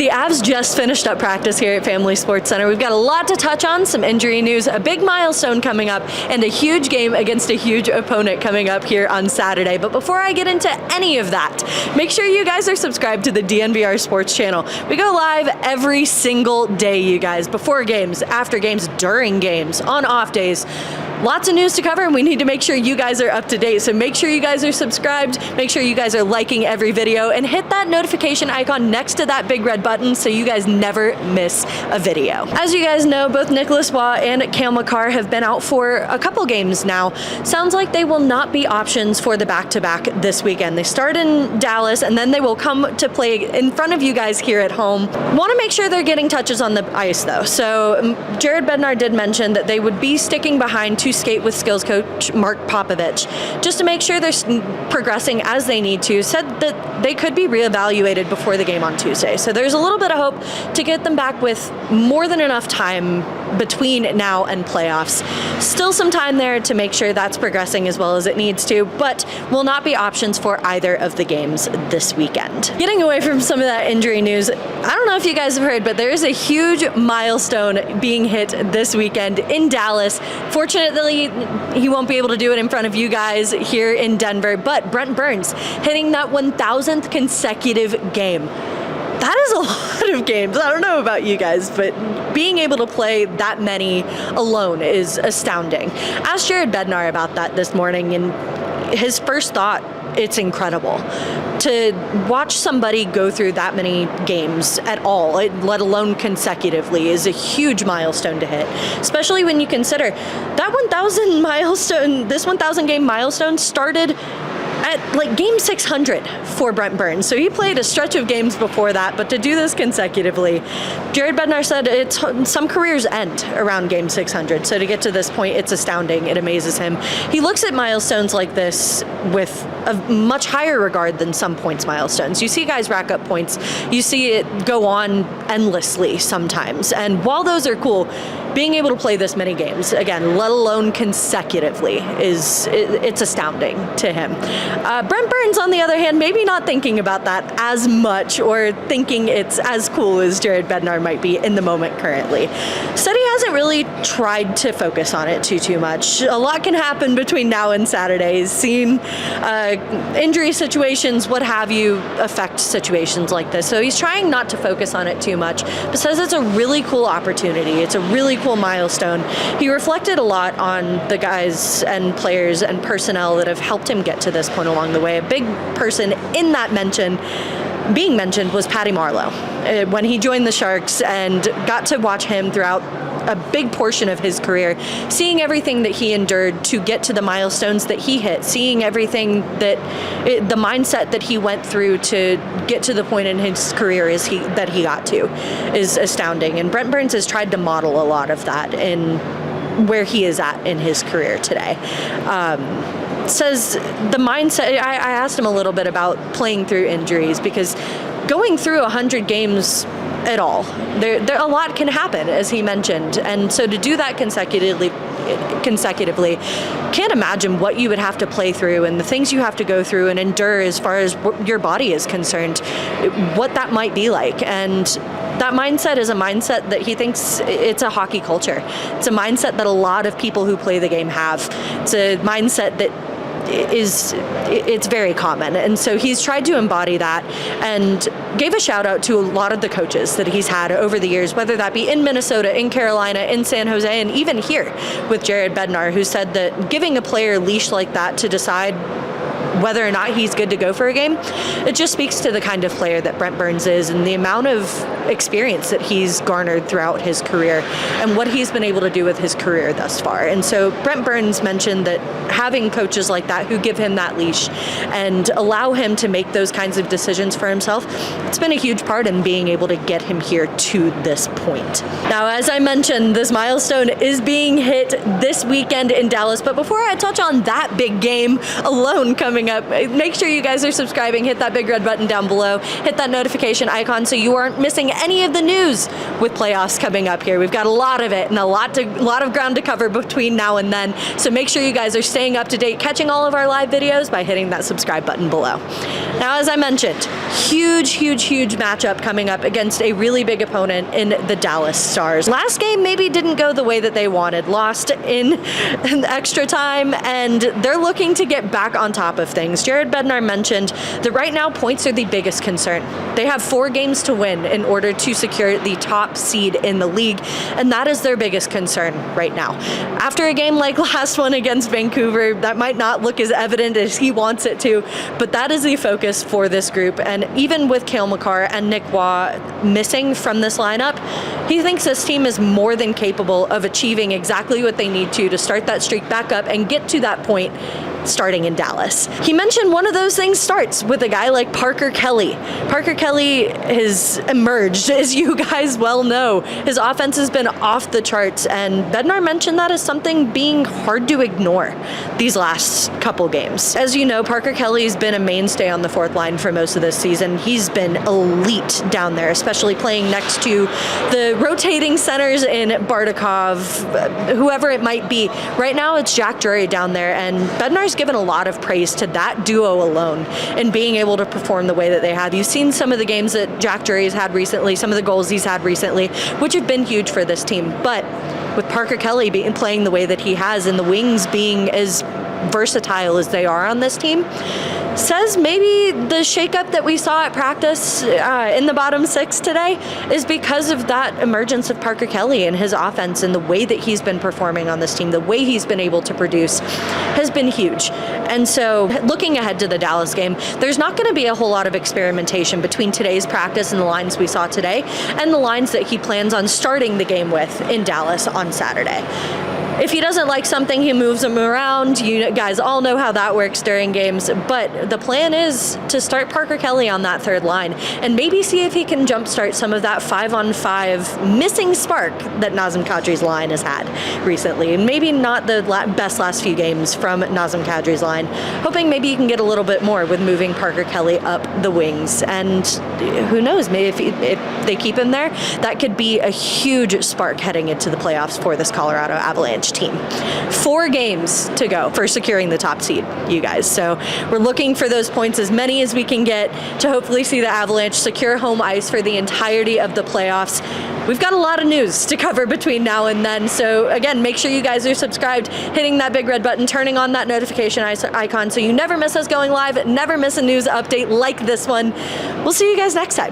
The Avs just finished up practice here at Family Sports Center. We've got a lot to touch on, some injury news, a big milestone coming up, and a huge game against a huge opponent coming up here on Saturday. But before I get into any of that, make sure you guys are subscribed to the DNVR Sports channel. We go live every single day, you guys, before games, after games, during games, on off days. Lots of news to cover, and we need to make sure you guys are up to date. So make sure you guys are subscribed, make sure you guys are liking every video, and hit that notification icon next to that big red button so you guys never miss a video. As you guys know, both Nicolas and Cale Makar have been out for a couple games now. Sounds like they will not be options for the back-to-back this weekend. They start in Dallas, and then they will come to play in front of you guys here at home. Want to make sure they're getting touches on the ice, though. So Jared Bednar did mention that they would be sticking behind to skate with skills coach Mark Popovich, just to make sure they're progressing as they need to. Said that they could be reevaluated before the game on Tuesday. So there's a little bit of hope to get them back with more than enough time between now and playoffs. Still some time there to make sure that's progressing as well as it needs to, but will not be options for either of the games this weekend. Getting away from some of that injury news, I don't know if you guys have heard, but there is a huge milestone being hit this weekend in Dallas. Fortunately, he won't be able to do it in front of you guys here in Denver, but Brent Burns hitting that 1,000th consecutive game. That is a lot of games. I don't know about you guys, but being able to play that many alone is astounding. Asked Jared Bednar about that this morning, and his first thought, it's incredible. To watch somebody go through that many games at all, let alone consecutively, is a huge milestone to hit, especially when you consider that 1,000 milestone, this 1,000 game milestone started at like game 600 for Brent Burns. So he played a stretch of games before that, but to do this consecutively, Jared Bednar said some careers end around game 600. So to get to this point, it's astounding. It amazes him. He looks at milestones like this with a much higher regard than some points milestones. You see guys rack up points. You see it go on endlessly sometimes. And while those are cool, being able to play this many games, again, let alone consecutively, it's astounding to him. Brent Burns, on the other hand, maybe not thinking about that as much or thinking it's as cool as Jared Bednar might be in the moment currently. Said he hasn't really tried to focus on it too much. A lot can happen between now and Saturday. He's seen injury situations, what have you, affect situations like this. So he's trying not to focus on it too much, but says it's a really cool opportunity. It's a really cool milestone. He reflected a lot on the guys and players and personnel that have helped him get to this point along the way. A big person in that being mentioned was Patty Marleau. When he joined the Sharks and got to watch him throughout a big portion of his career, seeing everything that he endured to get to the milestones that he hit, seeing everything the mindset that he went through to get to the point in his career that he got to is astounding. And Brent Burns has tried to model a lot of that in where he is at in his career today. Says the mindset, I asked him a little bit about playing through injuries, because going through 100 games at all, there a lot can happen, as he mentioned, and so to do that consecutively, can't imagine what you would have to play through and the things you have to go through and endure as far as your body is concerned, what that might be like. And that mindset is a mindset that he thinks it's a hockey culture. It's a mindset that a lot of people who play the game have. It's a mindset that it's very common, and so he's tried to embody that and gave a shout out to a lot of the coaches that he's had over the years, whether that be in Minnesota, in Carolina, in San Jose, and even here with Jared Bednar, who said that giving a player a leash like that to decide whether or not he's good to go for a game, it just speaks to the kind of player that Brent Burns is and the amount of experience that he's garnered throughout his career and what he's been able to do with his career thus far. And so Brent Burns mentioned that having coaches like that who give him that leash and allow him to make those kinds of decisions for himself, it's been a huge part in being able to get him here to this point. Now, as I mentioned, this milestone is being hit this weekend in Dallas, but before I touch on that big game alone coming up. Make sure you guys are subscribing. Hit that big red button down below. Hit that notification icon so you aren't missing any of the news with playoffs coming up here. We've got a lot of it and a lot of ground to cover between now and then. So make sure you guys are staying up to date, catching all of our live videos by hitting that subscribe button below. Now, as I mentioned, huge matchup coming up against a really big opponent in the Dallas Stars. Last game maybe didn't go the way that they wanted. Lost in extra time, and they're looking to get back on top of things. Jared Bednar mentioned that right now points are the biggest concern. They have 4 games to win in order to secure the top seed in the league, and that is their biggest concern right now. After a game like last one against Vancouver, that might not look as evident as he wants it to, but that is the focus for this group. And even with Cale, Makar, and Nicolas missing from this lineup, he thinks this team is more than capable of achieving exactly what they need to start that streak back up and get to that point starting in Dallas. He mentioned one of those things starts with a guy like Parker Kelly. Parker Kelly has emerged, as you guys well know. His offense has been off the charts, and Bednar mentioned that as something being hard to ignore these last couple games. As you know, Parker Kelly's been a mainstay on the 4th line for most of this season. He's been elite down there, especially playing next to the rotating centers in Bardakov, whoever it might be. Right now, it's Jack Drury down there, and Bednar's given a lot of praise to that duo alone and being able to perform the way that they have. You've seen some of the games that Jack Drury's had recently, some of the goals he's had recently, which have been huge for this team. But with Parker Kelly playing the way that he has and the wings being as versatile as they are on this team, says maybe the shakeup that we saw at practice in the bottom 6 today is because of that emergence of Parker Kelly and his offense, and the way that he's been performing on this team, the way he's been able to produce has been huge. And so looking ahead to the Dallas game, there's not going to be a whole lot of experimentation between today's practice and the lines we saw today and the lines that he plans on starting the game with in Dallas on Saturday. If he doesn't like something, he moves them around. You guys all know how that works during games. But the plan is to start Parker Kelly on that 3rd line and maybe see if he can jumpstart some of that 5-on-5 missing spark that Nazem Kadri's line has had recently. And maybe not the best last few games from Nazem Kadri's line. Hoping maybe you can get a little bit more with moving Parker Kelly up the wings. And who knows, maybe if they keep him there, that could be a huge spark heading into the playoffs for this Colorado Avalanche team. 4 games to go for securing the top seed, you guys. So we're looking for those points, as many as we can get, to hopefully see the Avalanche secure home ice for the entirety of the playoffs. We've got a lot of news to cover between now and then. So again, make sure you guys are subscribed, hitting that big red button, turning on that notification icon so you never miss us going live, never miss a news update like this one. We'll see you guys next time.